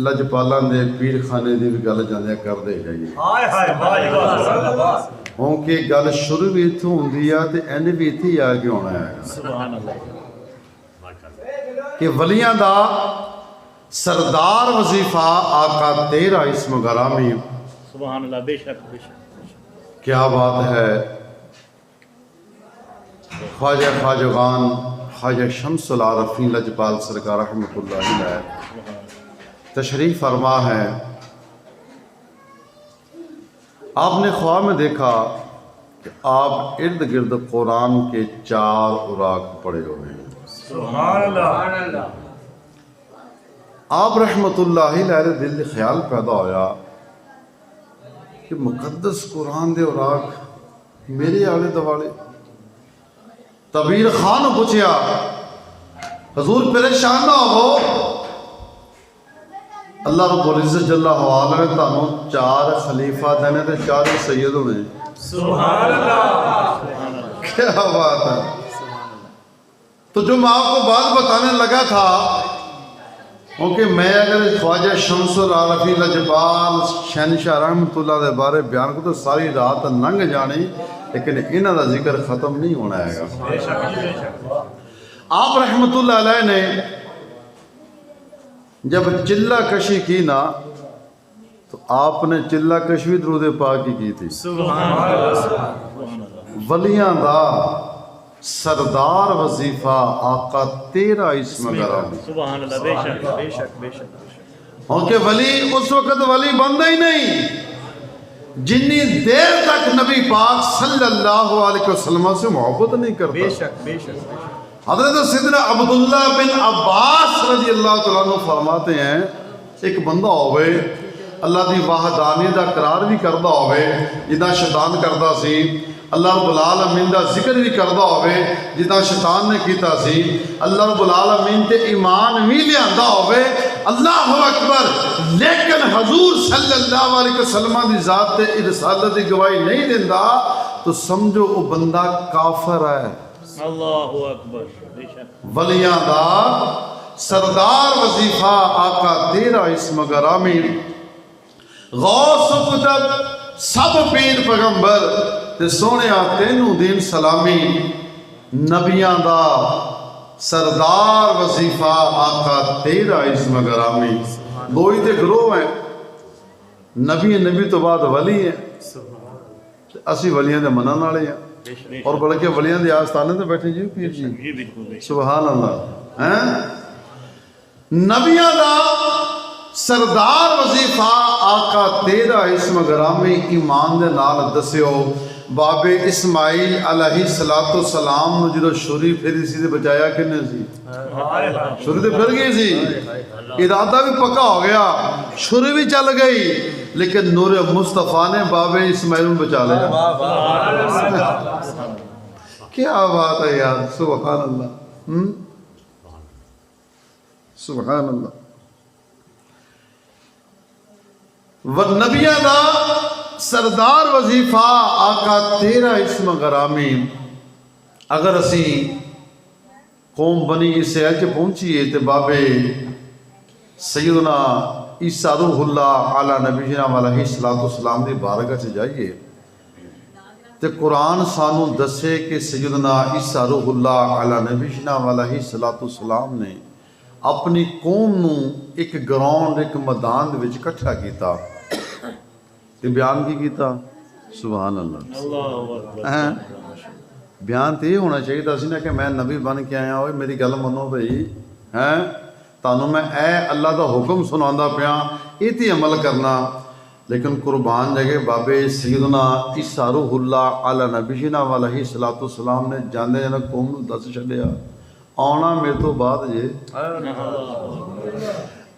لجپالاں دے پیر خانے دی بھی گل جاندے کردے جائیے کیونکہ گل شروع بھی اتھوں ہوندی ہے تے اینڈ بھی اتھی آ کے ہونا ہے کہ ولیاں دا سردار وظیفہ آقا تیرا اسم گرامی. سبحان اللہ. بے شک بے شک. کیا بات ہے. خواجہ خواجگان خواجہ شمس العارفین لجپال سرکار رحمۃ اللہ علیہ تشریف فرما ہے. آپ نے خواب میں دیکھا کہ آپ ارد گرد قرآن کے 4 اوراق پڑے ہوئے ہیں. سبحان اللہ. آپ رحمۃ اللہ علیہ دل میں خیال پیدا ہویا کہ مقدس قرآن دے اوراق میرے آلے دوالے. طبیر خان پوچھیا حضور پریشان نہ ہو، اللہ رب العزت جل وعلا نے تانوں 4 خلیفہ دینے تے 4 سید ہونے. سبحان اللہ. کیا بات ہے. تو جو میں آپ کو بات بتانے لگا تھا کیونکہ میں اگر خواجہ شمس العارفین لجپال شہنشاہ رحمۃ اللہ دے بارے بیان کو تو ساری رات لنگ جانی، لیکن انہاں دا ذکر ختم نہیں ہونا ہے گا. آپ رحمۃ اللہ علیہ نے جب چلہ کشی کی نا تو آپ نے چلہ کشی درود پاک کی تھی. ولیاں دا سردار وظیفہ آقا تیرا اسم گرامی. سبحان اللہ. بے شک بے شک بے شک. کیونکہ ولی اس وقت ولی بندہ ہی نہیں جنی دیر تک نبی پاک صلی اللہ علیہ وسلم سے محبت نہیں کرتا. بے شک بے شک. حضرت سیدنا عبداللہ بن عباس رضی اللہ تعالیٰ عنہ فرماتے ہیں ایک بندہ ہوئے اللہ دی وحدانیت دا قرار بھی کردہ ہوئے جدا شیطان کردہ سی، اللہ رب العالمین دا ذکر بھی کردہ ہوئے جدا شیطان نے کیتا سی، اللہ رب العالمین تے ایمان بھی لیاندہ ہوئے، اللہ اکبر، لیکن حضور صلی اللہ علیہ وسلم دی ذات تے رسالت دی گواہی نہیں دیندہ تو سمجھو وہ بندہ کافر ہے. اللہ اکبر. بے شک. ولیاں دا سردار وظیفہ آقا تیرا اسم گرامی. غوث و قطب سب پیر پیغمبر تے سونیا تینوں دین سلامی. نبیاں دا سردار وظیفہ آقا تیرا اسم گرامی. دو ہی تے گروہ ہیں، نبی تو بعد ولی ہیں. اسی ولیاں دے منن والے ہیں اور بلکہ ولیاں دی آستانے تے بیٹھے جی پیر جی. سبحان اللہ. نبیاں دا سردار وظیفہ آقا تیرا اسم گرامی. ایمان دے نال دسیو بابے اسماعیل علیہ السلام نو جدو شوری پھری سی تے بچایا کنے سی؟ شوری تے پھر گئی سی، ارادہ بھی پکا ہو گیا، شوری بھی چل گئی، لیکن نور مصطفیٰ نے بابے اسماعیل میں بچا لیا. کیا بات ہے یار. سبحان اللہ. سبحان اللہ. نبیاں دا سردار وظیفہ آقا تیرا اسم گرامی. اگر اسی قوم بنی اسرائیل چ پہنچیے تے بابے سیدنا عیسیٰ روح اللہ علی نبینا علیہ السلام دی بارگاہ چ جائیے تے قرآن سانو دسے کہ سیدنا عیسیٰ روح اللہ علی نبینا علیہ السلام نے اپنی قوم نو ایک گراؤنڈ ایک میدان دے وچ اکٹھا کیتا تے بیان کی کیتا. سبحان اللہ. بیان تے یہ ہونا چاہیے تھا نا کہ میں نبی بن کے آیا ہوئے میری گل منو بھئی ہیں تانوں میں اے اللہ دا حکم سناندا پیا یہ تے عمل کرنا. لیکن قربان جگہ بابے سیدنا عیسیٰ روح اللہ علی نبینا علیہ السلام نے جانے جانا قوم نو دس چھڈیا آنا میرے تو بعد جے،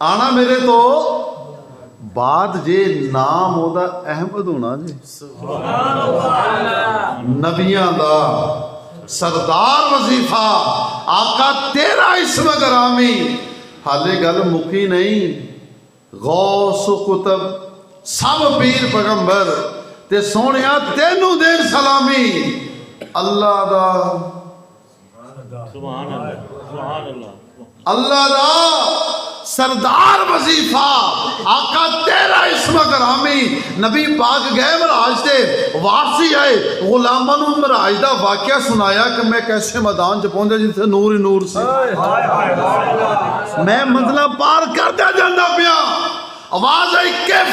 آنا میرے تو بعد جے، نام او دا احمد ہونا جی. نبیاں دا سردار وظیفہ آقا تیرا اسم گرامی. حالے گل مکی نہیں. غوث و قطب سب پیر پیغمبر تے سونیا تینوں دین سلامی. اللہ دا سبحان اللہ. سبحان اللہ. اللہ دا سردار وظیفہ آقا تیرا اسم گرامی نبی پاک گئے مراج تے واپسی آئے غلاماں نوں مراج دا واقعہ سنایا کہ میں کیسے میدان چ پہنچا جتھے نور ہی نور سی میں منزلہ پار کرتا جانا پیا آواز آئی کف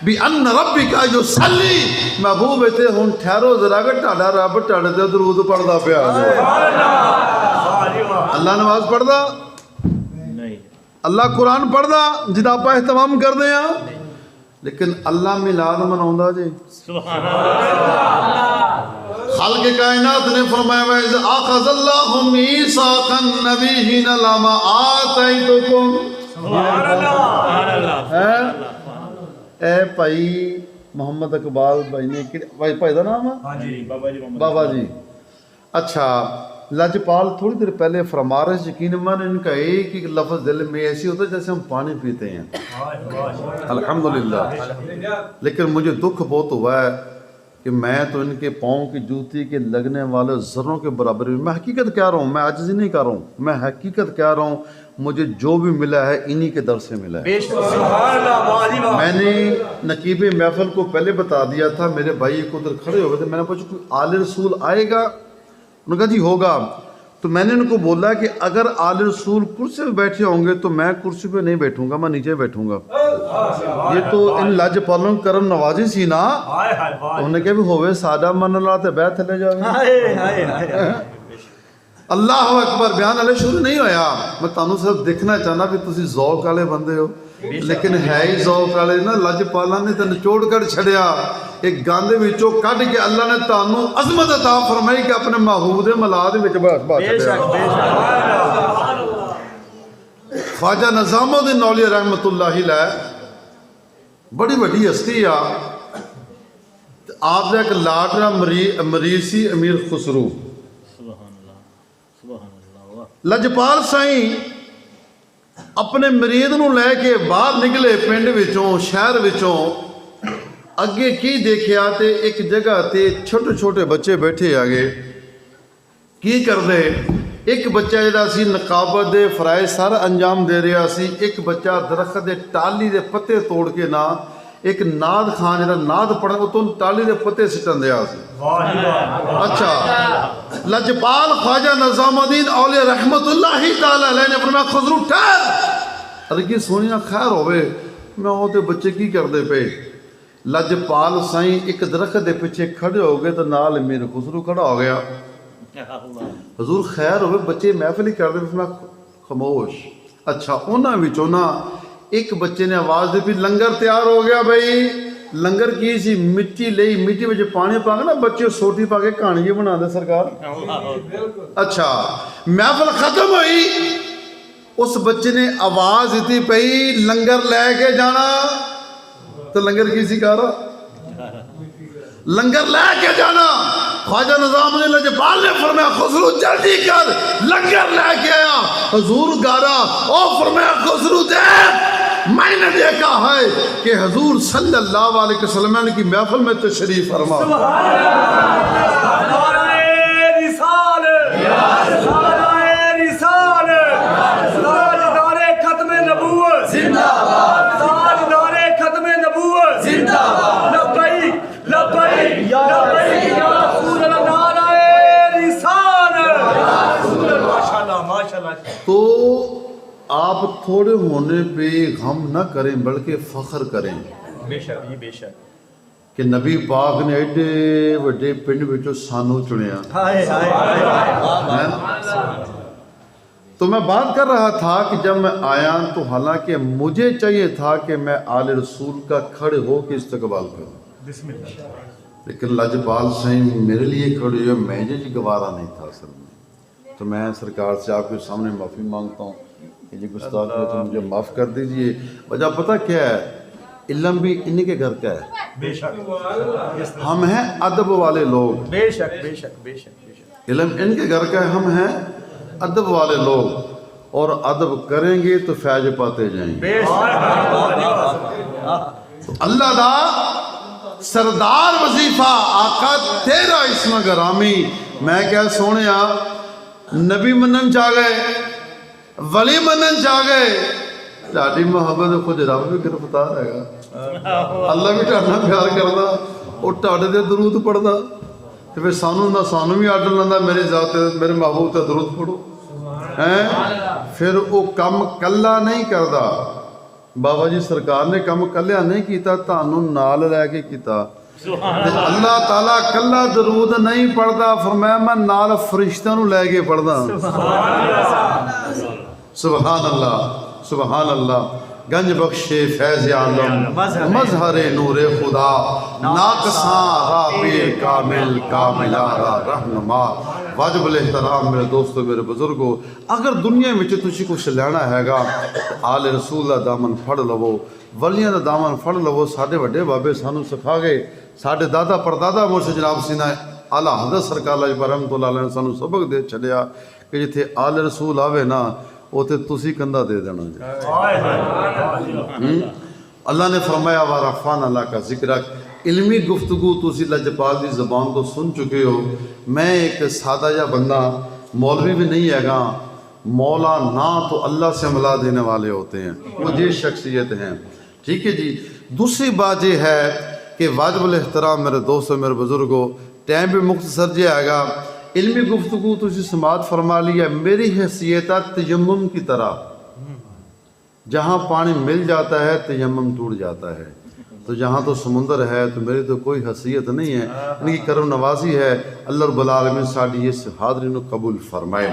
بھی ان ربی کا جو سلی محبوب تے ہن ٹھہرو ذرا کہ ٹاڈا رب ٹاڈے تے درود پڑھدا پیا اللہ نماز پڑھدا نہیں اللہ قرآن پڑھدا جدا آپ اہتمام کر دیں لیکن اللہ میلاد مناوندا جی سبحان اللہ خالق کائنات نے فرمایا وَإِذْ أَخَذَ اللَّهُ مِيثَاقَ النَّبِيِّينَ لَمَا آتَيْتُكُمْ سبحان اللہ اے بھائی محمد اقبال بھائی نے بھائی دا نام ہے ہاں جی بابا جی محمد بابا جی اچھا لجپال تھوڑی دیر پہلے فرما رہے یقین من ان کا ایک ایک لفظ دل میں ایسی ہوتا ہے جیسے ہم پانی پیتے ہیں الحمدللہ لیکن مجھے دکھ بہت ہوا ہے کہ میں تو ان کے پاؤں کی جوتی کے لگنے والے ذروں کے برابر میں حقیقت کہہ رہا ہوں میں عاجزی نہیں کر رہا ہوں میں حقیقت کہہ رہا ہوں مجھے جو بھی ملا ہے انہی کے در سے ملا ہے میں نے نقیب محفل کو پہلے بتا دیا تھا میرے بھائی ایک ادھر کھڑے ہوئے تھے میں نے پوچھا کوئی آل رسول آئے گا انہوں نے کہا جی ہوگا تو میں نے ان کو بولا کہ اگر آل رسول کرسی پہ بیٹھے ہوں گے تو میں کرسی پہ نہیں بیٹھوں گا میں نیچے بیٹھوں گا یہ تو ان لاجپالوں کرم نوازی سی نا انہوں نے کہا بھی ہوئے سادہ من اللہ تے بیت تھلے جاؤ اللہ اکبر بیان علیہ شروع نہیں ہویا میں تانوں صرف دیکھنا چاہنا بھی تسی ذوق والے بندے ہو لیکن ہے ہی ذوق والے نا لاجپالاں نے تے نچوڑ کر چھڑیا ایک گاندے وچوں کڈ کے اللہ نے تانوں عظمت عطا فرمائی کہ اپنے محبوب دے ملاد وچ بات چھڑیا خواجہ نظام الدین اولیاء رحمت اللہ علیہ بڑی بڑی ہستی آ آپ دا ایک لاڈلا مریض سی امیر خسرو لجپال سائیں اپنے مرید نو لے کے باہر نکلے پنڈ وچوں شہر وچوں اگے کی دیکھیا تے ایک جگہ تے چھوٹے چھوٹے بچے بیٹھے آگے کی کر دے ایک بچہ جڑا سی نقابت دے فرائض سارا انجام دے رہا سی ایک بچہ درخت دے ٹالی دے پتے توڑ کے نا ایک ناد خان جڑا ناد پڑھا وہ تو ٹالی دے پتے سٹن دیا سی اچھا لجپال خواجہ نظام الدین اولیاء رحمت اللہ تعالی علیہ نے فرمایا خضرو ٹھہر ارے کی سونیا خیر ہوئے میں وہ تے بچے کی کر دے پہ لجپال سائیں ایک درخت دے پیچھے کھڑے ہو گئے تو نال امیر خسرو کھڑا ہو گیا حضور خیر ہوئے بچے محفل ہی کر دے فرمایا خاموش اچھا انہاں وچوں نا ایک بچے نے آواز دی پھر لنگر تیار ہو گیا بھائی لنگر کی سی مٹی لئی مٹی میں جو پانی پا کے نا بچے سوٹی پا کے کہانی یہ بنا دے سرکار اچھا محفل ختم ہوئی اس بچے نے آواز دی پئی لنگر لے کے جانا تو لنگر کی سی کہا رہا لنگر لے کے جانا خواجہ نظام الدین لجپال نے فرمایا خسرو جلدی کر لنگر لے کے آیا حضور گارا او فرمایا خسرو دیکھ میں نے دیکھا ہے کہ حضور صلی اللہ علیہ وسلم کی محفل میں تشریف فرما تو آپ تھوڑے ہونے پہ غم نہ کریں بلکہ فخر کریں بے شک بے شک کہ نبی پاک نے ایڈے وڈے پنڈ وچوں سانو چنیا تو میں بات کر رہا تھا کہ جب میں آیا تو حالانکہ مجھے چاہیے تھا کہ میں آل رسول کا کھڑے ہو کے استقبال کروں لیکن لجپال سائیں میرے لیے کھڑے ہوئے میں جی گوارا نہیں تھا اصل میں تو میں سرکار سے آپ کے سامنے معافی مانگتا ہوں کہ جی گستاخ تو مجھے معاف کر دیجئے وجہ پتہ کیا ہے علم بھی انہی کے گھر کا ہے بے شک ہم ہیں ادب والے لوگ بے شک بے شک بے شک بے شک علم ان کے گھر کا ہے ہم ہیں ادب والے لوگ اور ادب کریں گے تو فیض پاتے جائیں گے بے شک تو اللہ دا سردار وظیفہ آقا تیرا اسم گرامی میں کیا سونے نبی منن چاہ گئے ولی منن چاہ گئے تہاڈی محبت کچھ رب بھی گرفتار ہے، اللہ بھی تہاڈے نال پیار کردا، وہ تہاڈے تے درود پڑھدا، تے پھر سانوں بھی آڈر لیندا میری ذات میرے محبوب تے درود پڑھو ہیں۔ پھر وہ کم کلا نہیں کردا، بابا جی سرکار نے کم کلیا نہیں کیتا، تانوں نال لے کے کیتا۔ اللہ تعالیٰ کلا درود نہیں پڑھدا، فرمایا میں نال فرشتوں نوں لے کے پڑھدا۔ سبحان اللہ سبحان اللہ۔ گنج بخش فیض عالم مظہر نور خدا، ناقصاں راہ پیر کامل کاملہ را رہنما۔ واجب الاحترام میرے دوستو میرے بزرگو، اگر دنیا میں تسی کچھ لینا ہے گا آل رسول دا دامن پھڑ لو، ولیاں دا دامن پھڑ لو۔ ساڈے وڈے بابے سانو سکھا گئے، ساڈے دادا پردادا مرشد جناب سینہ اعلیٰ حضرت سرکار اللہ رحمۃ اللہ علیہ نے سانو سبق دے چھڈیا کہ جتھے آل رسول آوے نا اوتے تسی کندھا دے دینا جی۔ اللہ نے فرمایا وَرَفَعْنَا لَكَ ذِكْرَكَ، علمی گفتگو تسی لجپال دی زبان تو سن چکے ہو۔ میں ایک سادہ جا بندہ، مولوی بھی نہیں ہے گا، مولا نہ تو اللہ سے ملا دینے والے ہوتے ہیں، وہ یہ شخصیت ہیں، ٹھیک ہے جی۔ دوسری بات یہ ہے کہ واجب الاحترام میرے دوستو میرے بزرگو، ٹائم بھی مختصر جی آئے گا، علمی گفتگو تسی سماعت فرما لیا۔ میری حیثیت تیمم کی طرح، جہاں پانی مل جاتا ہے تیمم ٹوٹ جاتا ہے، تو جہاں تو سمندر ہے تو میری تو کوئی حیثیت نہیں ہے، ان کی کرم نوازی ہے۔ اللہ رب العالمین ساڈی اس حاضرین کو قبول فرمائے۔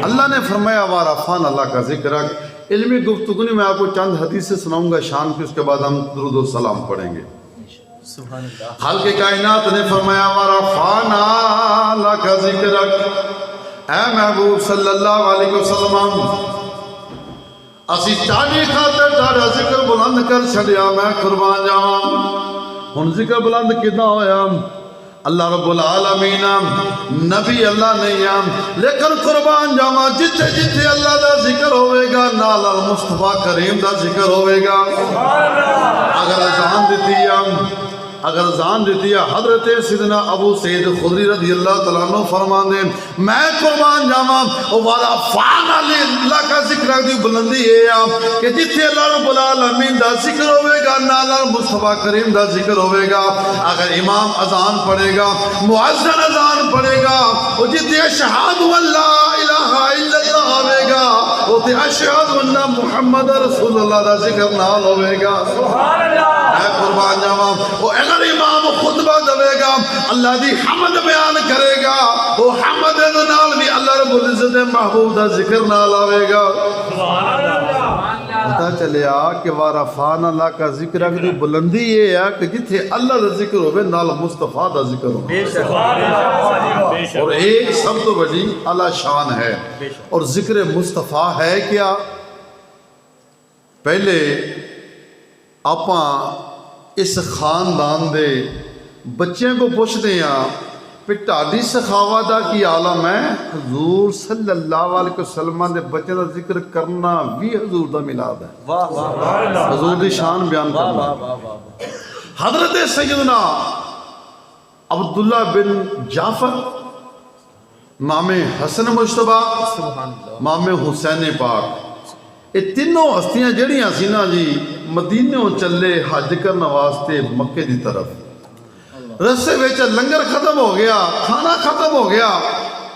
اللہ نے فرمایا وَرَفَعْنَا لَكَ ذِكْرَكَ۔ علمی گفتگو نہیں، میں آپ کو چند حدیثیں سناؤں گا شان کی، اس کے بعد ہم درود و سلام پڑھیں گے۔ خالق کائنات نے فرمایا وَرَفَعْنَا لَكَ ذِكْرَكَ، اے محبوب صلی اللہ علیہ وسلم اسی تاڑی خاطر تاڑا ذکر بلند کر چھڑیا، میں قربان جاواں۔ ہن ذکر بلند کتنا ہویا؟ اللہ رب العالمین نبی اللہ نہیں آم، لیکن قربان جاواں جتھے جتھے اللہ دا ذکر ہوئے گا نال مصطفیٰ کریم دا ذکر ہوئے گا۔ اگر اذان دیتی اگر اذان دیتی ہے حضرت سیدنا ابو سعید خدری رضی اللہ تعالیٰ عنہ فرمان دیں، میں قربان جاواں وَرَفَعْنَا لَكَ ذِكْرَكَ دی بلندی ہے کہ جتھے اللہ رب العالمین دا ذکر ہوئے گا نال مصطفیٰ کریم دا ذکر ہوئے گا۔ اگر امام اذان پڑھے گا، مؤذن اذان پڑھے گا، اور جتھے اشہد ان لا الہ الا اللہ ہوئے گا، اوتے اشہد ان محمد رسول اللہ دا ذکر نال ہوئے گا۔ میں قربان جاواں اگر امام خطبہ دے گا اللہ دی حمد بیان کرے گا، وہ حمد نال بھی اللہ رب العزت محبوب دا ذکر نال آوے گا۔ پتہ چلیا کہ وَرَفَعْنَا لَكَ ذِكْرَكَ دی بلندی یہ ہے کہ جتھے اللہ دا ذکر ہوئے نال مصطفیٰ دا ذکر ہوئے، اور ایک سب تو بڑی اعلیٰ شان ہے۔ اور ذکر مصطفیٰ ہے کیا؟ پہلے آپاں اس خاندان دے بچیاں کو پوچھتے ہیں پھر تہاڈی سخاوت دا کی عالم ہے؟ حضور صلی اللہ علیہ وسلم دے بچے دا ذکر کرنا بھی حضور دا میلاد ہے، حضور دی شان بیان کرنا۔ حضرت سیدنا عبداللہ بن جعفر، امام حسن مجتبیٰ، امام حسین پاک، یہ تینوں ہستیاں جڑیاں سی نا جی مدینوں چلے حج کرنے واسطے مکے دی طرف، رستے وچ لنگر ختم ہو گیا، کھانا ختم ہو گیا۔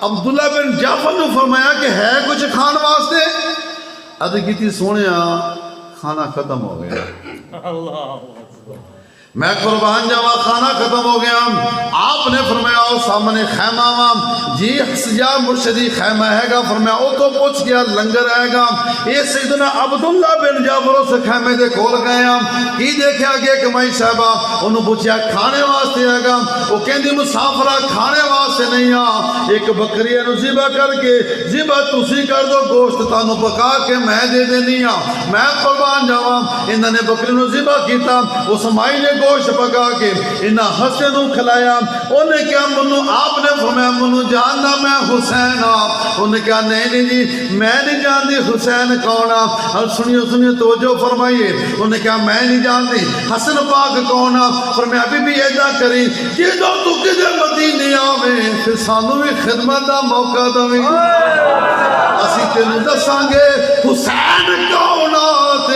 عبداللہ بن جعفر نے فرمایا کہ ہے کچھ کھان واسطے؟ عرض کیتی سونیا کھانا ختم ہو گیا۔ میں قربان جاواں کھانا ختم ہو گیا۔ آپ نے فرمایا او سامنے خیمہ وام جی حسجا مرشدی خیمہ ہے گا، فرمایا او تو پوچھ گیا لنگر ہے گا۔ یہ سیدنا عبداللہ بن جعفر سے خیمے دے کھول گئے ہم کی دیکھا گیا کہ میں صاحبہ انہوں پوچھیا کھانے واسطے ہے گا؟ وہ کہندی مسافرہ کھانے واسطے نہیں آ، ایک بکری انہوں ذبح کر کے ذبح تسی کر دو، گوشت تانوں پکا کے میں دے دینی آ۔ میں قربان جاواں انہوں نے بکری انہوں ذبح کیتا، اس مائی نے گوشت پکا کے انہاں حسنوں کھلایا۔ انہیں کیا منو آپ نے فرمایا منو جاننا میں حسین ہاں؟ انہیں کیا نہیں جی میں نہیں جانتی حسین کون آ؟ اور سنیو توجہ فرمائیے، انہیں کیا میں نہیں جانتی حسن پاک کون آ؟ فرمایا ابھی بھی ایجا کری جدو تو کدھر مدینے آویں پھر سانو بھی خدمت دا موقع دویں، اسی تینوں دساں گے حسین کون آ تے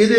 ਇਹਦੇ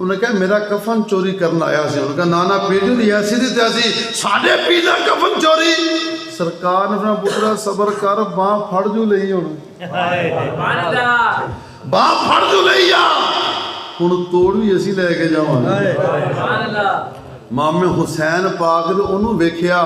انہوں نے کہا میرا کفن چوری کرنا آیا سی. انہوں نے کہا نانا پیجو دی ایسی دی تیسی ساڑھے پیدا کفن چوری. سرکار نے فرمایا پترا صبر کر باں پھڑ جو لئی ہوں باں پھڑ جو لئی آ ہوں توڑ بھی اسی لے کے جاؤں. مامے حسین پاک نے انہوں ویکھیا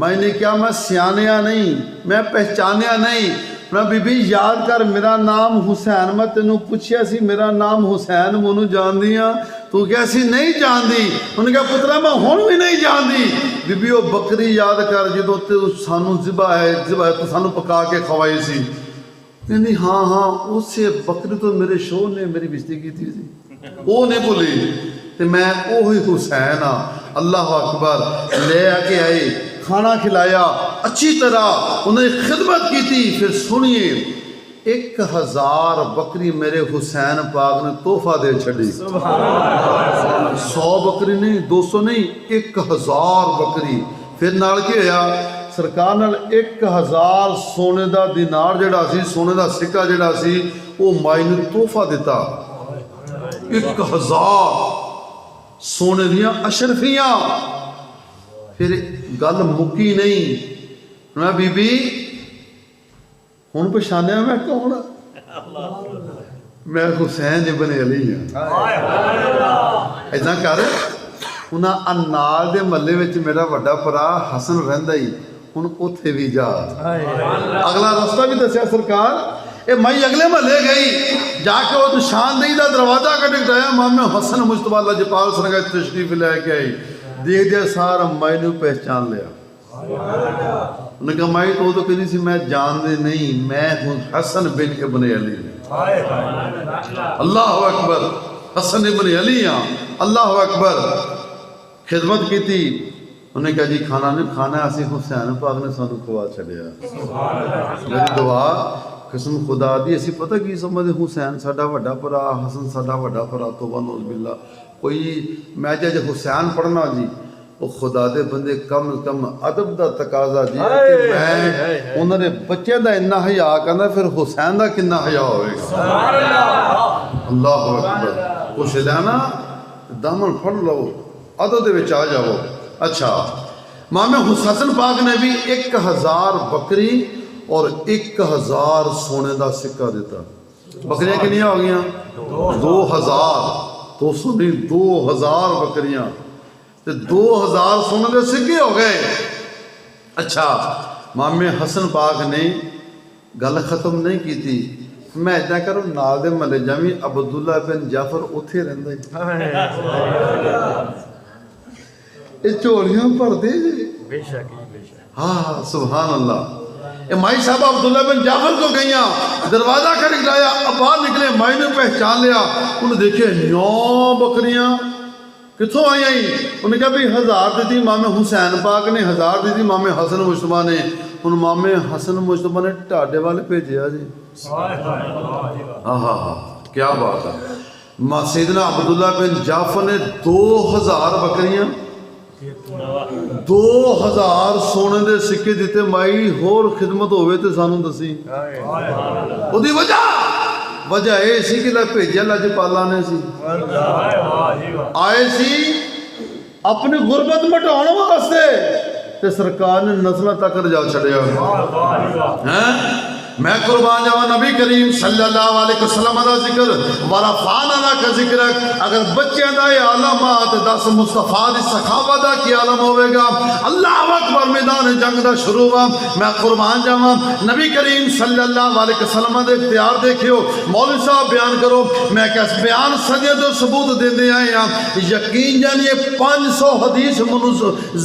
میں نے کیا میں سیانیا نہیں میں پہچانیا نہیں. میں بی بی یاد کر میرا نام حسین میں تینوں پوچھیا سی میرا نام حسین منو جان دیاں تو کیا سی نہیں جان دی. انہوں نے کہا پترا میں ہون بھی نہیں جان دی. بی بی وہ بکری یاد کر جدو تے سانو ذبح ہے تو سانو پکا کے کھوائی سی. کہنی ہاں ہاں اس سے بکری تو میرے شوہر نے میری بستری کی تھی وہ نہیں بھولی تے میں وہی حسین ہاں. اللہ اکبر. لے آ کے آئی کھانا کھلایا اچھی طرح انہیں خدمت کی تھی. پھر سنیے 1000 بکری میرے حسین پاک نے تحفہ دے چھڑی. 100 بکری نہیں 200 نہیں 1000 بکری. پھر نال کی ہویا سرکار نال 1000 سونے دا دینار جڑا سی سونے دا سکہ جڑا سی وہ مائی نے تحفہ دیتا. 1000 سونے دیاں اشرفیاں. پھر گل مکی نہیں. میں بی بی ہوں پچھانیا میں کون میں حسین ابن علی ہاں. ایسا کر انہاں نال دے محلے وچ میرا وڈا بھرا حسن رہندا ہی ہن اوتھے بھی جا. اگلا رستہ بھی دسیا سرکار. اے مائی اگلے محلے گئی جا کے وہ نشاندہی دا دروازہ کٹکٹایا مامے حسن مجتبی اللہ جپال سرگاہ تشریف لے کے آئی. دیکھ دیا سارا مائی نے پہچان لیا. انہوں نے کہا مائی تو کہنی سی میں جان دے نہیں میں ہوں حسن بن ابن علی. اللہ اکبر. حسن ابن علی ہاں. اللہ اکبر. خدمت کی تھی. انہوں نے کہا جی کھانا نہیں کھانا ہے اسی حسین پاک نے سانو کھوا چھڑیا. میری دعا قسم خدا دی اسی پتہ کی سمجھے حسین ساڈا وڈا بھرا حسن ساڈا وڈا بھرا توبہ نعوذ باللہ. کوئی میں جے حسین پڑھنا جی وہ خدا دے بندے کم از کم ادب دا تقاضا جی کہ میں انہوں نے بچے دا اتنا حیا کرنا پھر حسین دا کتنا حیا ہوئے گا. اللہ اکبر. کچھ لینا دامن پھڑ لو ادب دے وچ آ جاؤ. اچھا مامے حسن پاک نے بھی 1000 بکری اور 1000 سونے دا سکہ دیتا. بکریاں کنیاں ہو گیا 2000 200 نہیں 2000 بکریاں 2000 سونے دے سکے ہو گئے. اچھا مامے حسن پاک نے گل ختم نہیں کی تھی. میں اتنا کروں نال دے محلے جاویں عبداللہ بن جعفر اتھے رہندا ہے یہ چوڑیاں پڑھ دے جی. بے شک بے شک. ہاں سبحان اللہ. مائی صاحب عبداللہ بن جعفر کو گئیاں دروازہ کھٹکھٹایا اب باہر نکلے مائی نے پہچان لیا. انہوں نے دیکھے 9 بکریاں کتھوں آئی آئی. انہوں نے کہا بھی 1000 دی تھی مامے حسین پاک نے 1000 دی تھی مامے حسن مجتبی نے. ان مامے حسن مجتبی نے ٹاڈے والے بھیجیا جی. ہاں کیا بات ہے. سیدنا عبداللہ بن جعفر نے 2000 بکریاں 2000 سونے دے سکے دیتے. مائی ہور خدمت ہوئے تے سانو دسی او دی وجہ اے سی کہ لے بھیجیا لاجپالا نے سی آئے سی اپنی غربت مٹاؤن واسطے تے سرکار نے نسلوں تک رجا چھڑیا. میں قربان جاواں نبی کریم صلی اللہ علیہ وسلم دا ذکر ورفعنا لک ذکرک. اگر بچیاں دا عالمات 10 مصطفیٰ دی سخاوت دا کی عالم ہوئے گا. اللہ اکبر. میدان جنگ دا شروع ہوا. میں قربان جاواں نبی کریم صلی اللہ علیہ وسلم دے اختیار دیکھیو. مولوی صاحب بیان کرو. میں کس بیان سجے تو ثبوت دیندے آئے ہیں. یقین جانی 500 حدیث منو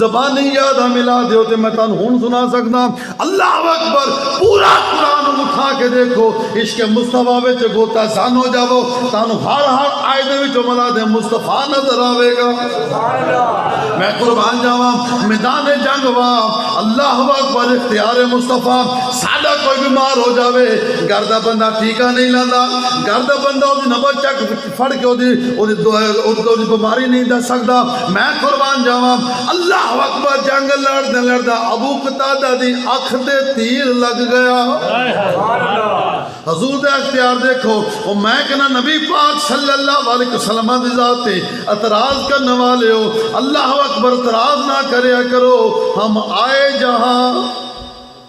زبانی یاد ملا دیو تے میں تانوں ہن سنا سکدا. اللہ اکبر. پورا قرآن اٹھا کے دیکھو عشق مصطفیٰ وچ گوتا سان ہو جاؤ تانوں ہر آیت وچ ملاد مصطفیٰ نظر آوے گا. میں قربان جاواں میدان جنگ وا اللہ اکبر. اختیار مصطفیٰ. ساڈا کوئی بیمار ہو جاوے گھر دا بندہ ٹھیکا نہیں لاندا. گھر دا بندہ اودی نبض چک پھڑ کے اودی بیماری نہیں دس سکدا. میں قربان جاواں اللہ اکبر. جنگ لڑدا ابو قتادہ دی اکھ تے تیر لگ گیا. حضور دے اختیار دیکھو او میں کہنا نبی پاک صلی اللہ علیہ وسلم دی ذات تے اعتراض کرنے والے ہو اللہ اکبر اعتراض نہ کریا کرو ہم آئے جہاں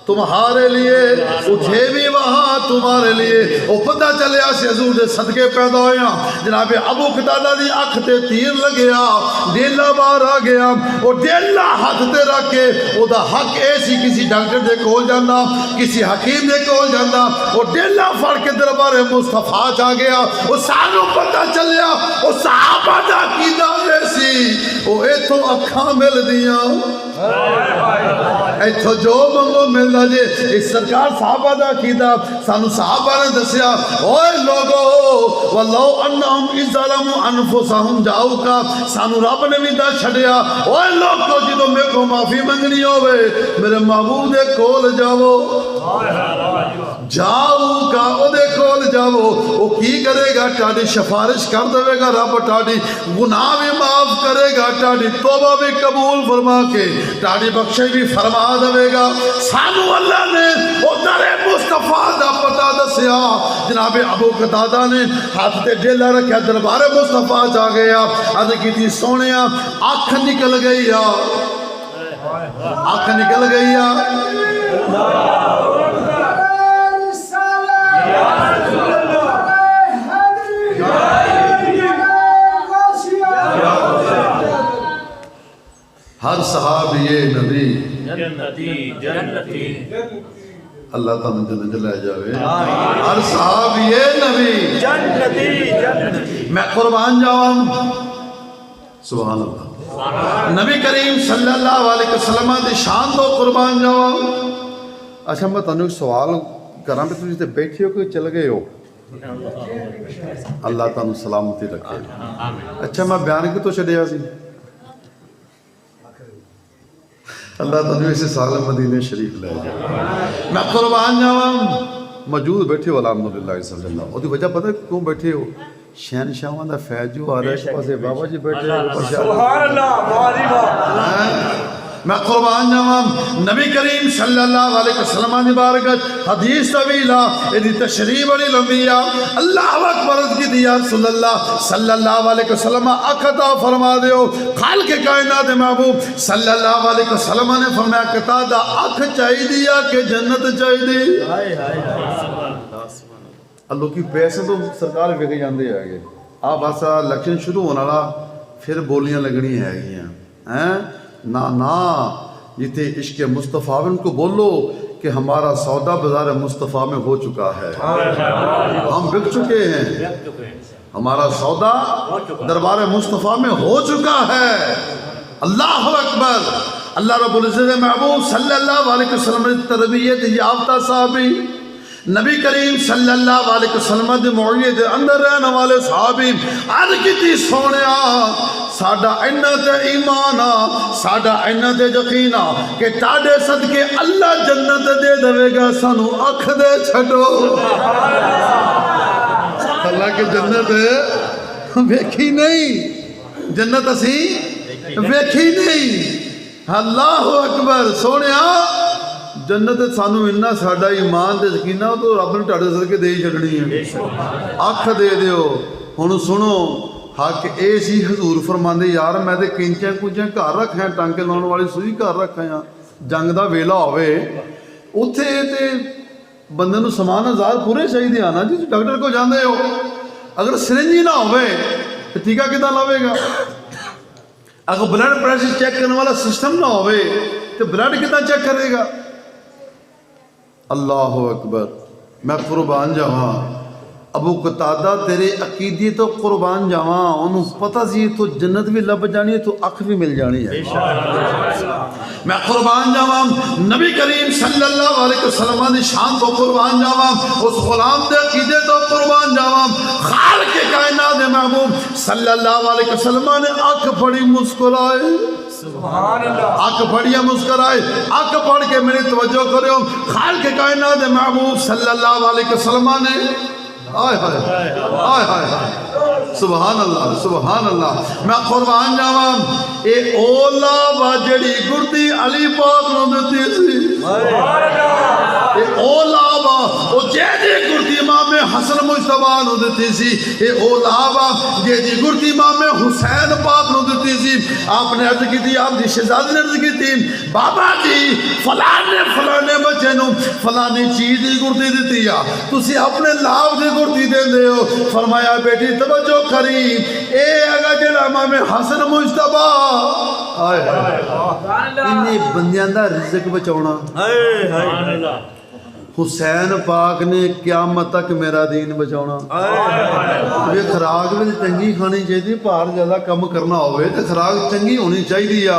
تمہارے لیے اٹھے بھی وہاں تمہارے لیے او پتہ چلیا سے حضور دے صدقے پیدا ہویا جناب ابو قتادہ دی اکھ تے تیر لگیا ڈیلا باہر آ گیا او ڈیلا ہاتھ تے رکھ کے او دا حق ایسی کسی ڈاکٹر دے کول جانا کسی حکیم دے کول جانا او ڈیلا پھڑ کے دربار مصطفیٰ چ آ گیا او سانو پتہ چلیا او صحابہ دا عقیدہ ایسی او ایتھوں اکھاں مل دیاں ایتھوں جو منگو مل جے اس سرکار صحابہ دا عقیدہ سانو صحابہ نے دسیا اوے لوگو واللو انہم اذ ظلموا انفسہم جاؤ کا سانو رب نے بھی دس چھڑیا اوے لوگو جدو میرے کو معافی منگنی ہوئے میرے محبوب دے کول جاؤ جاؤ کا او دے کول جاؤ او کی کرے گا ٹاڑی شفارش کر دے گا رب ٹاڑی گناہ بھی معاف کرے گا ٹاڑی توبہ بھی قبول فرما کے ٹاڑی بخشے بھی فرما دے گا سانو اللہ نے او در مصطفیٰ دا پتہ دسیا جناب ابو قتادہ نے ہاتھ تے ڈیلا رکھا دربار مصطفیٰ جا گیا عرض کی تھی سونیا آنکھ نکل گئی آنکھ نکل گئی ہر صحابی نبی جنتی اللہ تعالیٰ جنت لے جاوے ہر صحابی نبی جنتی میں قربان جاؤں سبحان اللہ نبی کریم صلی اللہ علیہ وسلم دی شان تو قربان جاؤں اچھا میں تنہوں ایک سوال کراں پہ تجھے بیٹھے ہو کہ چل گئے ہو اللہ تعالیٰ سلامتی رکھے اچھا میں بیان کی تو چڑھیا سی اللہ تعالیٰ اسے سال مدینہ شریف لے جائے میں قربان جاؤں موجود بیٹھے ہو الحمدللہ صلی اللہ اور دی وجہ پتہ کیوں بیٹھے ہو شہنشاہاں دا فیض جو آ رہا ہے پاسے بابا جی بیٹھے ہو سبحان اللہ میں قربان جاؤں نبی کریم صلی اللہ علیہ وسلم دی بارگاہ حدیث طویلہ ادھی تشریح بڑی لمبی اللہ اکبر کی دی یا رسول اللہ صلی اللہ علیہ وسلم عطا فرما دیو خالق کائنات محبوب صلی اللہ علیہ وسلم نے فرمایا قتادہ آنکھ چاہی دیا کہ جنت چاہی دی اللہ کی پیسے تو سرکار وے کے جاندے آگے آپ ایسا الیکشن شروع ہونا رہا پھر بولیاں لگنی ہے گیا نا جتے عشق مصطفیٰ ان کو بولو کہ ہمارا سودا بازار مصطفیٰ میں ہو چکا ہے ہم بک چکے ہیں ہمارا سودا دربار مصطفیٰ میں ہو چکا ہے اللہ اکبر اللہ رب العزت محبوب صلی اللہ علیہ وسلم تربیت یافتہ صحابی نبی کریم صلی اللہ علیہ وسلم دے معیے دے اندر رہنے والے صحابی عرض کیتی سونیا ساڈا اینا تے ایمان ساڈا اینا تے یقین کہ تاڈے صدقے اللہ جنت دے دے گا سانو اکھ دے چھڈو اللہ کے جنت ویکھی نہیں جنت اسی ویکھی نہیں اللہ اکبر سونیا جنت سانو انہا ساڑھا ایمان دے یقینہ تو رب نے ٹاڑے صدقے دے ہی چھڑنی ہے آنکھ دے دیو ہن سنو حق ایسی حضور فرماندے یار میں دے کنچیں کچھیں گھر رکھیں ٹانکے لاؤن والی سوئی گھر رکھیں جنگ دا ویلا ہوئے اتھے تے بندے نو سامان ہزار پورے چاہیے دے آنا جی ڈاکٹر کو جاندے ہو اگر سرنجی نہ ہوئے تو ٹھیکہ کتنا لاوے گا اگر بلڈ پریشر چیک کرنے والا سسٹم نہ ہوئے تو بلڈ کتنا چیک کرے گا اللہ اکبر میں قربان جاواں ابو قتادہ تیرے عقیدے تو قربان جاواں انہوں پتہ سی تو جنت بھی لب جانی ہے تو اکھ بھی مل جانی ہے میں قربان جاواں نبی کریم صلی اللہ علیہ وسلم دی شان تو قربان جاواں اس غلام دے عقیدے تو قربان جاواں خالق کائنات محبوب صلی اللہ علیہ وسلم نے اکھ پھڑی مسکرائے سبحان اللہ آنکھ پڑھیا مسکرائے آنکھ پڑھ کے میری توجہ کرے ہو خالق کائنات محبوب صلی اللہ علیہ وسلم نے آئے ہائے آئے ہائے سبحان اللہ میں قربان جاواں اے اولا باجڑی گردی علی پاک نو دتی سی اے اولا او جیدی گردی امام حسن مجتبہ نو دیتی سی اے اولاوا جیدی گردی امام حسین پاک نو دیتی سی آپ نے عرض کی تھی آپ دی شہزادی نے عرض کی تھی بابا جی فلانے بچے نو فلانی چیز دی گردی دیتی یا تسی اپنے لاو دی گردی دے دے ہو فرمایا بیٹی توجہ کری اے اگا جڑا امام حسن مجتبہ آئے انہیں بندیاں دا رزق بچاؤنا حسین پاک نے قیامت تک میرا دین بچاؤنا یہ خراک میں چنگی کھانی چاہیے پار زیادہ کم کرنا ہوئے تو خراک چنگی ہونی چاہیے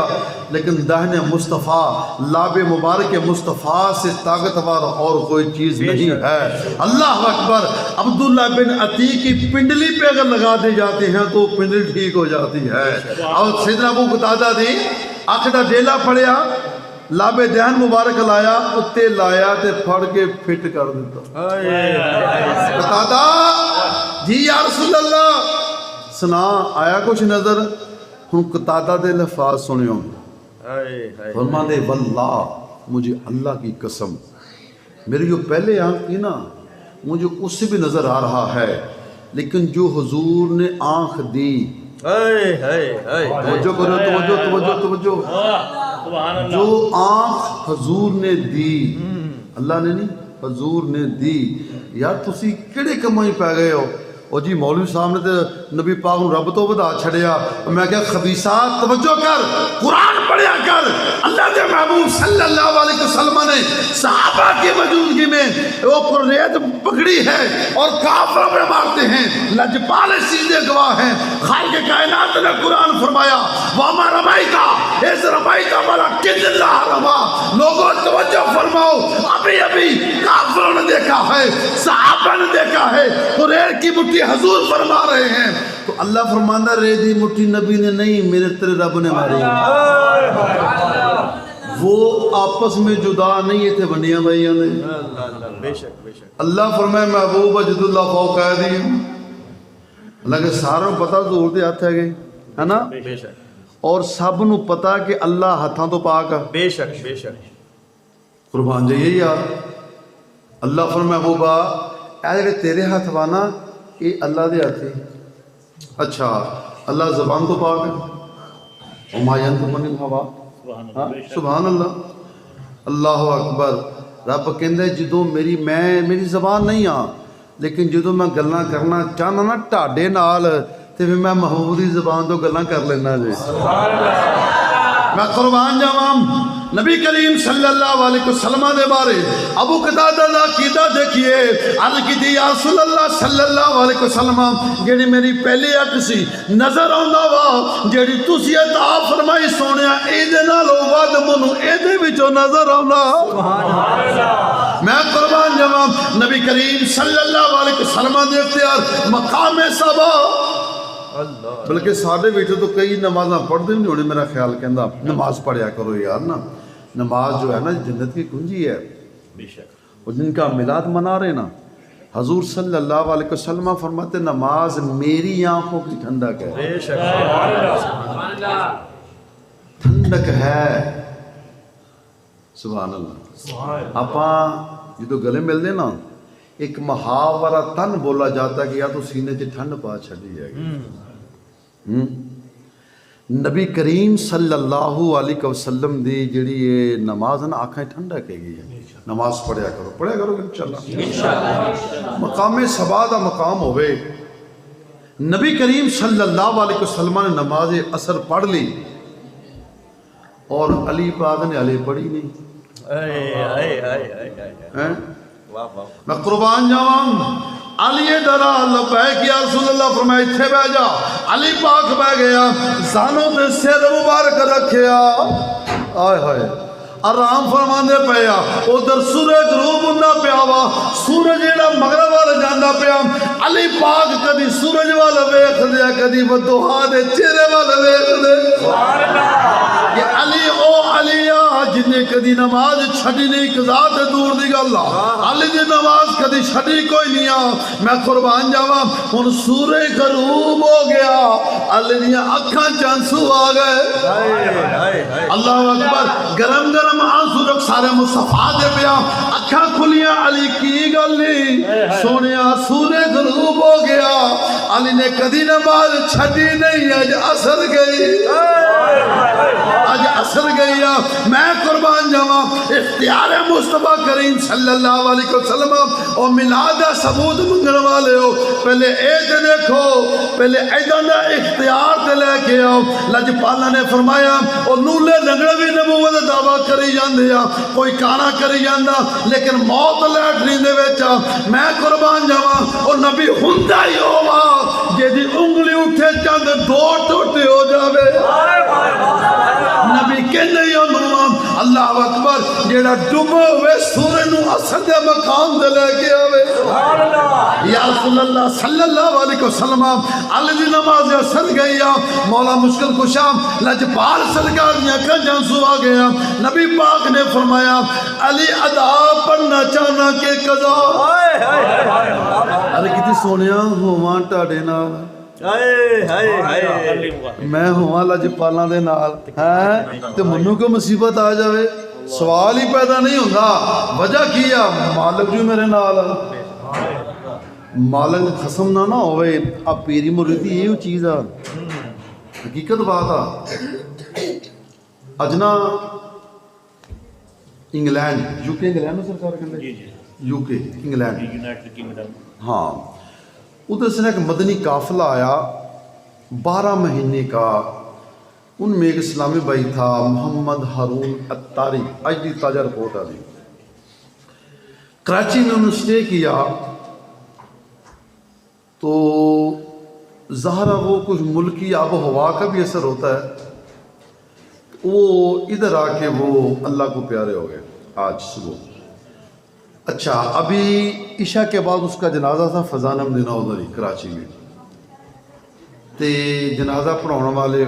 لیکن دہن مصطفیٰ لاب مبارک مصطفیٰ سے طاقتور اور کوئی چیز نہیں ہے اللہ اکبر عبداللہ بن عتیق کی پنڈلی پہ اگر لگا دی جاتی ہیں تو پنڈل ٹھیک ہو جاتی ہے اور سیدنا ابو قتادہ دی آخدہ ڈیلا پڑیا لابے دہن مبارک لایا اتے لایا تے پھڑ کے پھٹ کر دیتا قتادہ جی یا رسول اللہ سنا آیا کچھ نظر ہوں قتادہ دے لفاظ سنیوں فرما دے واللہ مجھے اللہ کی قسم میری جو پہلے آنکھ تھی نا مجھے اس سے بھی نظر آ رہا ہے لیکن جو حضور نے آنکھ دی توجہ کرو توجہ جو آنکھ حضور نے دی اللہ نے نہیں حضور نے دی یار تسی کیڑے کمائی پہ گئے ہو اور جی مولوی صاحب نے تو نبی پاک رب تو بدا چھڑیا میں کہا خبیثات توجہ کر قرآن پڑھیا کر اللہ کے محبوب صلی اللہ علیہ وسلم نے صحابہ کی موجودگی میں وہ ریت پکڑی ہے اور کافر میں مارتے ہیں لجپال سیدھے گواہ ہیں خالق کائنات نے قرآن فرمایا وَمَا رَمَيْتَ اِذْ رَمَيْتَ وَلَكِنَّ اللَّهَ رَمَى لوگوں توجہ فرماؤ ابھی کافروں نے دیکھا ہے صحابہ نے دیکھا ہے تو ریت کی مٹھی حضور فرما رہے ہیں تو اللہ فرمانا رے دی مٹھی نبی نے نہیں میرے تیرے رب نے ماری وہ آپس میں جدا نہیں تھے بنیاں بھائیوں نے اللہ فرمائے محبوب وجد اللہ فوق قیدی اللہ کے ساروں پتا ضرور دے ہاتھ ہے گئے ہے نا اور سب نو پتا کہ اللہ ہاتھاں تو پاک بے شک قربان جائیے یار اللہ فرمائے محبوبہ اے جڑے تیرے ہاتھ وانا یہ اللہ دے ہاتھی اچھا اللہ زبان تو پاک ہے وما ينطق عن الهوى سبحان اللہ اللہ اکبر رب کہندے جدوں میری زبان نہیں آ لیکن جدوں میں گلاں کرنا چاہنا نا ٹاڈے نال تے پھر میں محبوب دی زبان تو گلاں کر لینا جی سبحان اللہ میں قربان جاواں نبی کریم صلی اللہ علیہ وسلم دے بارے ابو قتادہ دا عقیدہ دیکھیے عرض کی تھی یا رسول اللہ صلی اللہ علیہ وسلم جیڑی میری پہلی اکھ سی نظر آندا وا جیڑی تسی عطا فرمائی سونیا اے دے نال ود منو اے دے وچوں نظر آوندا سبحان اللہ میں قربان جاواں نبی کریم صلی اللہ علیہ وسلم دے اختیار مقام صبا بلکہ ساڈے بیٹے تو کئی نمازاں پڑھتے نہیں ہونے میرا خیال کہندا نماز پڑھیا کرو یار نا نماز جو ہے نا جنت کی کنجی ہے اور جن کا میلاد منا رہے نا حضور صلی اللہ علیہ وسلم فرماتے نماز میری آنکھوں کی ٹھنڈک ہے ٹھنڈک ہے سبحان اللہ اپاں جدو گلے مل دے نا ایک محاورہ تن بولا جاتا ہے کہ یا تو سینے سے ٹھنڈ پا چھڑی جائے گی نبی کریم صلی اللہ علیہ وسلم دی جڑی یہ نماز نا آنکھیں ٹھنڈا کہے گی نماز پڑھیا کرو انشاءاللہ مقام صبا دا مقام ہوئے نبی کریم صلی اللہ علیہ وسلم نے نماز اثر پڑھ لی اور علی پاک نے علی پڑھی نہیں میں قربان جاواں علی درا لبیک یا رسول اللہ فرمائے تھے بہ جا علی پاک بہ گیا زانوں دے سر مبارک رکھیا آئے ہائے آرام فرماندے پیا ادھر سورج غروب ہوندا پیا وا سورج جڑا مغرب وال جاندا پیا علی پاک کدی سورج وال ویکھ دے کدی بدوہا دے چہرے وال ویکھ دے سبحان اللہ یہ علی او علی جن نے کدی نماز چھڑی نہیں قضا تے دور دی گل علی دی نماز کدی چھڑی کوئی نہیں میں قربان جاواں ہن سورج غروب ہو گیا علی دیاں اکھاں چانسو آ گئے اللہ اکبر گرم گرم آنسو رکھ سارے مصطفیٰ دے پیا اکھاں کھلیاں علی کی دی گل نہیں سونیا سورج غروب ہو گیا علی نے کدی نماز چھڈی نہیں اج اثر گئی اج اثر گئی میں قربان جاواں اختیار مصطفیٰ کریم صلی اللہ علیہ وسلم اور میلاد دا ثبوت منگن والے ہو پہلے اے تے دیکھو پہلے ایداں دا اختیار تے لے کے آؤ لجپالا نے فرمایا اور نولے لنگڑے بھی نبوت دا دعویٰ کری جاندے کوئی کانا کری جاندہ لیکن موت لیٹرین دے ویچا میں قربان جاواں اور نبی ہندہ ہی ہوا جے دی انگلی اٹھے چاند دو ٹوٹے ہو جاوے نبی کہنے ہی ہوا اللہ اکبر جیڑا ڈوبے ہوئے سورے نو اثر دے مقام دے لے کے آوے یا رسول اللہ صلی اللہ علیہ وسلم علی دی نماز اثر گئی مولا مشکل کشا لجپال سرکار نے اکھا جانسو آ گیا نبی پاک نے فرمایا علی ادا پڑھنا چاہنا کہ قضا علی کتی سونیا ہواں ٹاڑے نال میں ہوا لجپالاں دے نال تے منو کو مصیبت آ جاوے سوال ہی پیدا نہیں ہوتا وجہ کیا مالک جو میرے نال مالک خسم نہ ہوئے اب پیری مریدی یہ چیز ہے حقیقت بات ہے اجنا انگلینڈ یو کے انگلینڈ میں سرکار کرنے یو کے انگلینڈ ہاں ادھر سے ایک مدنی قافلہ آیا 12 مہینے کا ان میں ایک اسلامی بھائی تھا محمد ہارون اتاری آج دی تازہ رپورٹ آ دی کراچی میں انہوں نے سٹے کیا تو ظاہرہ وہ کچھ ملکی آب و ہوا کا بھی اثر ہوتا ہے وہ ادھر آ کے وہ اللہ کو پیارے ہو گئے آج صبح اچھا ابھی عشاء کے بعد اس کا جنازہ تھا فضان مدینہ ادھر ہی کراچی میں تے جنازہ پڑھانے والے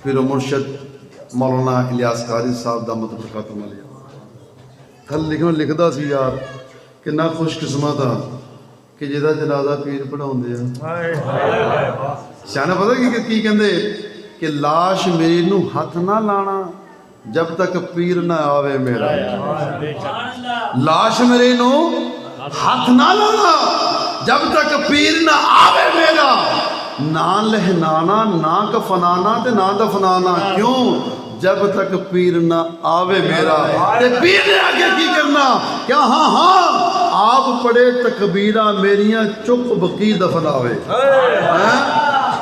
پھر مرشد مولانا الیاس قاری صاحب دامت برکاتہ علیہ کل لکھدا سی یار کہ نہ خوش قسمت تھا کہ جہاں جنازہ پیر پڑھاؤں دے سیاح پتہ کی کہندے کہ لاش میری نو ہاتھ نہ لانا جب تک پیر نہ آوے میرا لاش میری نو ہاتھ نہ لانا جب تک پیر نہ آوے میرا نہ لہنانا نہ کفنانا تے نہ دفنانا کیوں جب تک پیر نہ آوے میرا تے پیر نے آگے کی کرنا کیا ہاں آپ پڑے تکبیرہ میریاں چپ بقی دفناوے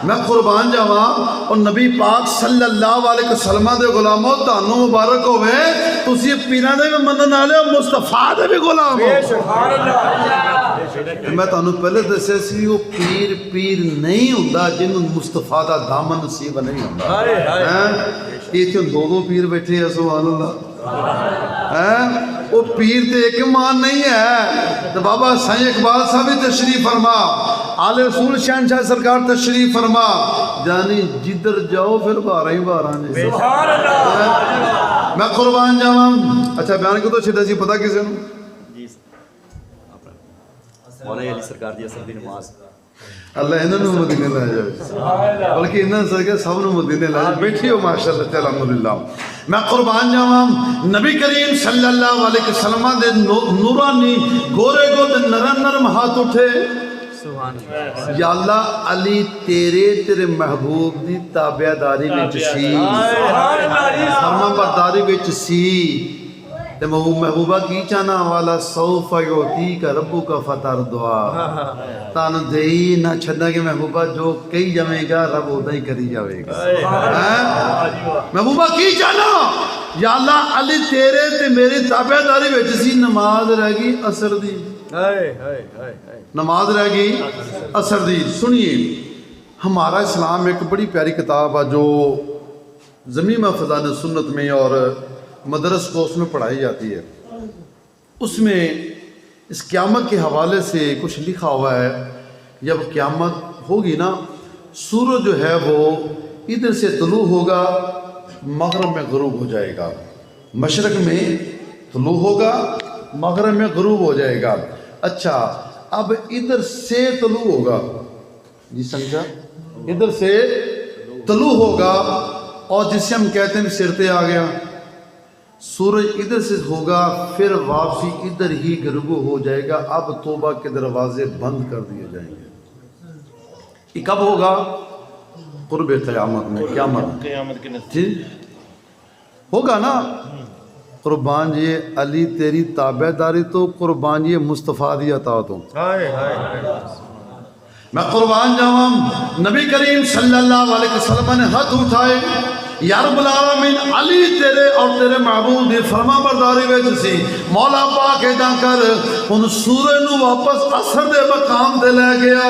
میں قربان جاواں اور نبی پاک صلی اللہ علیہ وسلم دے غلاموں تانوں مبارک ہوئے تسی پیراں دے بھی منن والے ہو مصطفیٰ دے بھی غلام ہو سبحان اللہ میں تانوں پہلے دسے سی وہ پیر نہیں ہوندا جنوں مصطفیٰ دا دامن نصیب نہیں ہوندا یہ تو دو پیر بیٹھے ہیں سبحان اللہ وہ پیر تے ایک مان نہیں ہے تو بابا سائیں اقبال صاحب بھی تشریف فرما آل رسول شہنشاہ سرکار تشریف فرما جانی جدھر جاؤ پھر بارہ ہی بارہ نے سبحان اللہ میں قربان جاواں اچھا بیان کو تو چھٹا سی پتہ کسے نو جی مولا علی سرکار دی اثر دی نماز اللہ انہوں نے مدینے لے جائے بلکہ انہوں نے سرکے سب نے مدینے لے جائے بیٹھی ہو ماشاءاللہ الحمدللہ میں قربان جاواں نبی کریم صلی اللہ علیہ وسلم دے نورانی گورے گو دے نرم نرم ہاتھ اٹھے یا اللہ علی تیرے محبوب دی تابعداری وچ سی فرما برداری وچ سی تے محبوبہ کی چانا والا سوف یعطی کا ربو کا فتر دعا تانو دئی نہ چھڑنا کہ محبوبہ جو کئی جمعے گا رب ہوتا ہی کری جاوے گا محبوبہ کی چانا یا اللہ علی تیرے تے میری تابعداری وچ سی نماز رہ گئی اثر دی نماز رہ گئی اثر دی سنیے ہمارا اسلام ایک بڑی پیاری کتاب ہے جو زمین فضان سنت میں اور مدرس کو اس میں پڑھائی جاتی ہے اس میں اس قیامت کے حوالے سے کچھ لکھا ہوا ہے جب قیامت ہوگی نا سورج جو ہے وہ ادھر سے طلوع ہوگا مغرب میں غروب ہو جائے گا مشرق میں طلوع ہوگا مغرب میں غروب ہو جائے گا اچھا اب ادھر سے طلوع ہوگا جی سمجھا ادھر سے طلوع ہوگا اور جسے ہم کہتے ہیں سرتے آ گیا سورج ادھر سے ہوگا پھر واپسی ادھر ہی غروب ہو جائے گا، اب توبہ کے دروازے بند کر دیے جائیں گے۔ یہ کب ہوگا؟ قرب قیامت میں، قیامت کے جی ہوگا نا۔ قربان جی علی تیری تابع داری تو، قربان جی مصطفیٰ دی عطا تو، میں قربان جاواں نبی کریم صلی اللہ علیہ وسلم نے ہاتھ اٹھائے، یا رب العالمین علی تیرے اور تیرے معبود دی فرما برداری وچ سی، مولا پاک ادا کر ان سورج نو واپس عصر دے مقام تے لے گیا۔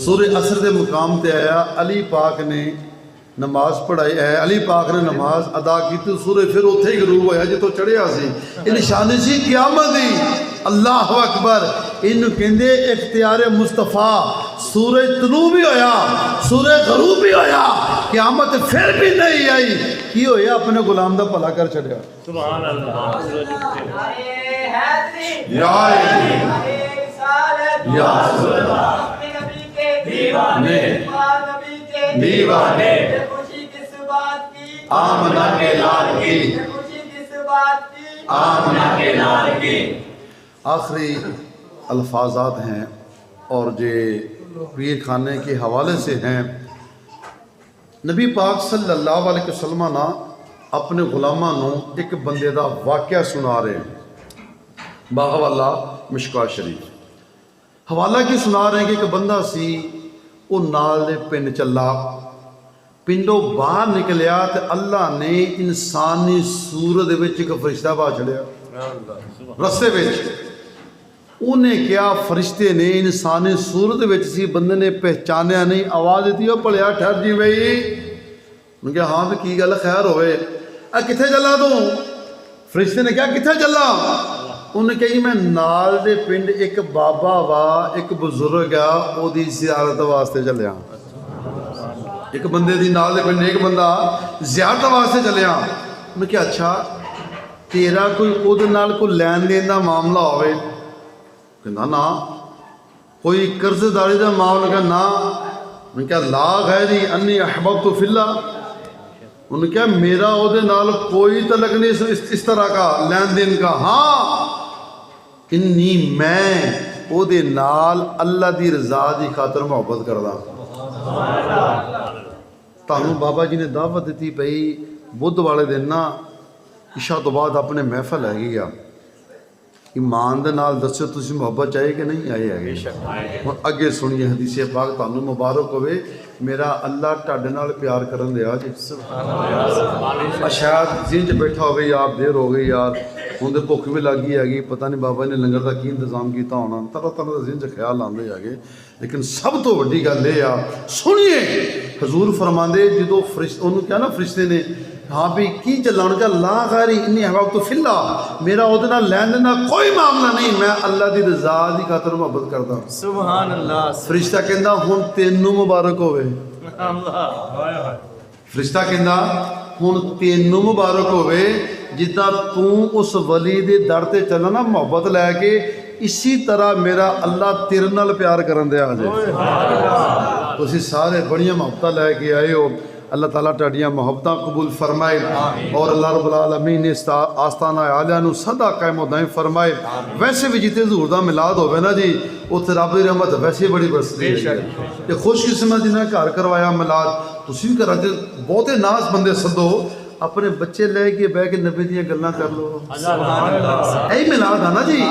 سورج عصر دے مقام تے آیا، علی پاک نے نماز پڑھائی ہے، علی پاک نے نماز ادا کی تو سورج پھر اتھے ہی غروب ہویا جتوں چڑھیا سی۔ یہ نشانی سی قیامت دی۔ اللہ اکبر، انہوں کہندے اختیار مصطفیٰ، سورج طلوع بھی ہویا، سورج غروب بھی ہویا، قیامت پھر بھی نہیں آئی، کی ہویا اپنے غلام دا بھلا کر چھڑیا۔ سبحان اللہ۔ یا یا دیوانے دیوانے آمنہ کے لال کی، آمنہ کے لال کی۔ آخری الفاظات ہیں اور یہ پیر خانے کے حوالے سے ہیں۔ نبی پاک صلی اللہ علیہ وسلم نا اپنے غلاماں نو ایک بندے دا واقعہ سنا رہے ہیں، باحوالہ مشکوہ شریف۔ حوالہ کی سنا رہے ہیں کہ ایک بندہ سی، وہ نال دے پنڈ چلا، پنڈوں باہر نکلیا تو اللہ نے انسانی صورت وچ ایک فرشتہ پا چھڑیا رستے وچ۔ انہیں کیا فرشتے نے انسانی صورت وچ سی، بندے نے پہچانیا نہیں، آواز دیتی ہو پڑھیا ٹھہر جی بھئی۔ انہوں نے کہا ہاں تو کی گل خیر ہوئے، اے کتھے چلا تو؟ فرشتے نے کہا کتھے چلا؟ انہوں نے کہا جی میں نال دے پنڈ ایک بابا وا، ایک بزرگ آ، او دی زیارت واسطے چلیا۔ ایک بندے دی نال دے پنڈ ایک بندہ زیارت واسطے چلیا۔ انہوں نے کہا اچھا تیرا کوئی او دے نال کوئی لین دین دا معاملہ ہوئے؟ کہنا نا۔ کوئی قرض داری دا معاملہ؟ کہا نا۔ انہوں نے کہا لا غیری انی احببت فی اللہ۔ انہوں نے کہا میرا او دے نال کوئی تعلق نہیں اس طرح کا لین دین کا، ہاں انی میں او دے نال اللہ دی رضا دی خاطر محبت کردا۔ تانوں بابا جی نے دعوت دیتی پئی بدھ والے دن نا عشاء تو بعد اپنے محفل ہے گیا، ایمان دے نال دسو تسی محبت چاہیے کہ نہیں آئے ہے؟ اور اگے سنیے حدیث پاک، تانوں مبارک ہوئے میرا اللہ ٹاڈے نال پیار کرن دیا جی۔ شاید ذہن چ بیٹھا ہوئے یار دیر ہو گئی یار، ہوں تو بھوک بھی لگ گئی ہے، پتہ نہیں بابا نے لنگر کا کی انتظام کیتا ہونا، طرح طرح کا ذہن چ خیال آندے ہے۔ لیکن سب تو وڈی گل یہ آ سنیے، حضور فرماندے جدو انہوں کیا نا فرشتے نے ہاں بھی کی چلا، انہوں نے کہا لا غیری انی احببت فی اللہ، میرا او دے نال لین دینا کوئی معاملہ نہیں، میں اللہ دی رضا دی خاطر محبت کردا۔ سبحان اللہ۔ فرشتہ کہندا ہن تینوں مبارک ہوئے۔ فرشتہ کہندا ہن تینوں مبارک ہوئے جدہ تو اس ولی دے در تے چلا نا محبت لے کے، اسی طرح میرا اللہ تیرے نال پیار کرن دے آ جائے۔ تسی سارے بڑیاں محبتاں لے کے آئے ہو، اللہ تعالیٰ ٹاڈیاں محبتاں قبول فرمائے اور اللہ رب العالمین نے آستانہ عالیہ نو سدا قائم و دائم فرمائے۔ ویسے بھی جیتے حضور دا میلاد ہوئے نا جی، اتنے رب دی رحمت ویسے بڑی برستی ہے۔ یہ خوش قسمت جنہیں گھر کروایا میلاد، تسی بھی کرا بہتے ناس بندے سدو، اپنے بچے لے کے بہ کے نبی دیاں گلاں کر لو۔ یہی میلاد ہے نا جی،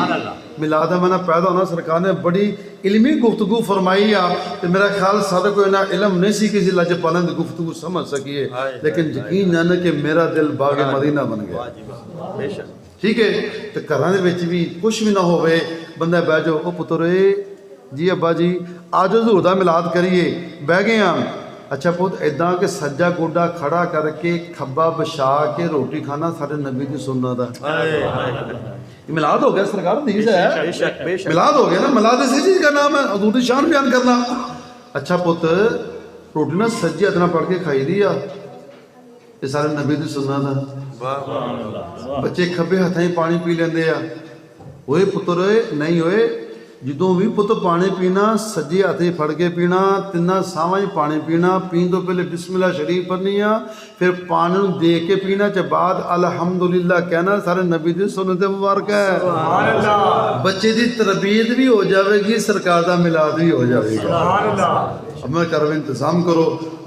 میلاد ہے میں نے پیدا ہونا، سرکار نے بڑی علمی گفتگو فرمائی ہے، تو میرا خیال سارے کو انہا علم نہیں سی کسی لج پالن دی گفتگو سمجھ سکیے، لیکن یقین ہے کہ میرا دل باغ مدینہ بن گیا۔ ٹھیک ہے، تو گھراں دے وچ بھی کچھ بھی نہ ہوئے، بندہ بہ جاؤ، او پترے جی ابا جی آج حضور دا میلاد کریے، بہ گئے ہم، اچھا پوت ایداں کہ سجا گوڈا کھڑا کر کے کھبا بچھا کے روٹی کھانا سارے نبی دی سنت ہے۔ میلاد ہو گیا، سرکار حدیث ہے، میلاد ہو گیا نا، میلاد اسی چیز کا نام ہے، حضور دی شان بیان کرنا۔ اچھا پوت روٹی نا سجی اتنا پڑھ کے کھائی دی یہ سارے نبی دی سنت ہے۔ بچے کھبے ہتھیں پانی پی لیندے ہوئے پتر نہیں ہوئے، ਜਦੋਂ ਵੀ ਪੁੱਤ ਪਾਣੀ ਪੀਣਾ ਸੱਜੇ ਹੱਥੇ ਫੜ ਕੇ ਪੀਣਾ, ਤਿੰਨਾਂ ਸਾਵਾਂ 'ਚ ਪਾਣੀ ਪੀਣਾ। ਪੀਣ ਤੋਂ ਪਹਿਲੇ ਬਿਸਮਿਲ੍ਲਾ ਸ਼ਰੀਫ ਪੜ੍ਹਨੀ ਆ, ਫਿਰ ਪਾਣੀ ਨੂੰ ਦੇਖ ਕੇ ਪੀਣਾ, ਤੇ ਬਾਅਦ ਅਲਹਮਦੁਲਿਲਾ ਕਹਿਣਾ। ਸਾਰੇ ਨਬੀ ਦੀ ਸੁਨਨਤ ਮੁਬਾਰਕ ਹੈ। ਸੁਭਾਨ ਅੱਲਾਹ ਬੱਚੇ ਦੀ ਤਰਬੀਅਤ ਵੀ ਹੋ ਜਾਵੇਗੀ, ਸਰਕਾਰ ਦਾ ਮਿਲਾਦ ਵੀ ਹੋ ਜਾਵੇਗਾ। ਸੁਭਾਨ ਅੱਲਾਹ ਅਮਲ ਕਰੋ, ਇੰਤਜ਼ਾਮ ਕਰੋ।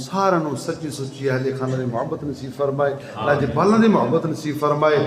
ਸਾਰਿਆਂ ਨੂੰ ਸੱਚੀ ਸੁੱਚੀ ਅਹਿਲੇ ਖਾਨਾ ਦੀ ਮੁਹੱਬਤ ਨਸੀਬ ਫਰਮਾਏ, ਲਾਜਪਾਲਾਂ ਦੀ ਮੁਹੱਬਤ ਨਸੀਬ ਫਰਮਾਏ,